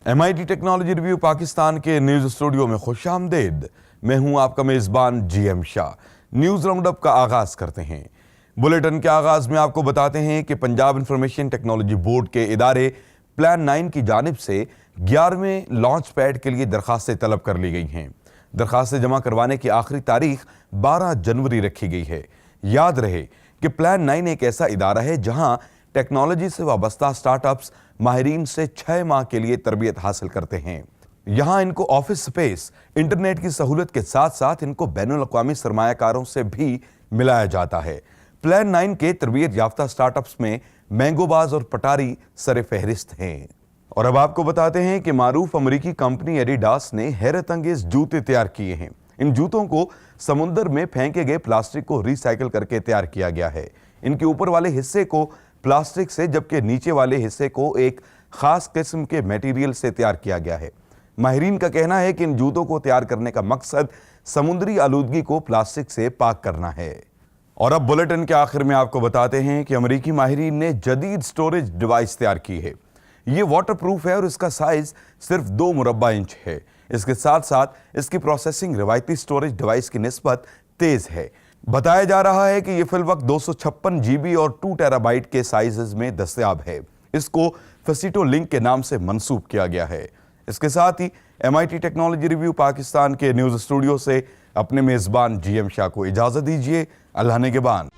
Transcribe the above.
MIT technology review Pakistan के news studio में खुशामदीद। मैं हूं आपका मेज़बान GM Shah. News round up का आगाज़ करते हैं। बुलेटिन के आगाज़ में आपको बताते हैं कि पंजाब इंफॉर्मेशन टेक्नोलॉजी बोर्ड के इदारे प्लान 9 की जानिब से 11वें लॉन्च पैड के लिए दरखास्तें तलब कर ली गई हैं। दरखास्तें जमा करवाने की आखिरी तारीख 12 जनवरी रखी गई है। याद रहे कि प्लान 9 एक ऐसा इदारा है जहां टेक्नोलॉजी से वाबस्ता स्टार्टअप्स माहिरीन से 6 माह के लिए तरबियत हासिल करते हैं। यहाँ इनको ऑफिस स्पेस, इंटरनेट की सहूलत के साथ साथ इनको बैनुल अक़वामी सरमायाकारों से भी मिलाया जाता है। प्लान 9 के तरबियत याफ्ता स्टार्टअप्स में मैंगोबाज और पटारी सरे फहरिस्त हैं। और अब आपको बताते हैं कि मारूफ अमरीकी कंपनी एडिडास ने हैरत अंगेज जूते तैयार किए हैं। इन जूतों को समुद्र में फेंके गए प्लास्टिक को रिसाइकिल करके तैयार किया गया है। इनके ऊपर वाले हिस्से को प्लास्टिक से, जबकि नीचे वाले हिस्से को एक खास किस्म के मटेरियल से तैयार किया गया है। माहिरीन का कहना है कि इन जूतों को तैयार करने का मकसद समुद्री आलूदगी को प्लास्टिक से पाक करना है। और अब बुलेटिन के आखिर में आपको बताते हैं कि अमरीकी माहिरीन ने जदीद स्टोरेज डिवाइस तैयार की है। ये वाटर प्रूफ है और इसका साइज सिर्फ 2 मुरब्बा इंच है। इसके साथ साथ इसकी प्रोसेसिंग रिवायती स्टोरेज डिवाइस की निस्बत तेज है। बताया जा रहा है कि यह फिल वक्त 256 GB और 2 टेराबाइट के साइजेस में दस्तयाब है। इसको फसीटो लिंक के नाम से मंसूब किया गया है। इसके साथ ही MIT टेक्नोलॉजी रिव्यू पाकिस्तान के न्यूज़ स्टूडियो से अपने मेज़बान GM शाह को इजाज़त दीजिए। अल्लाह निगहबान।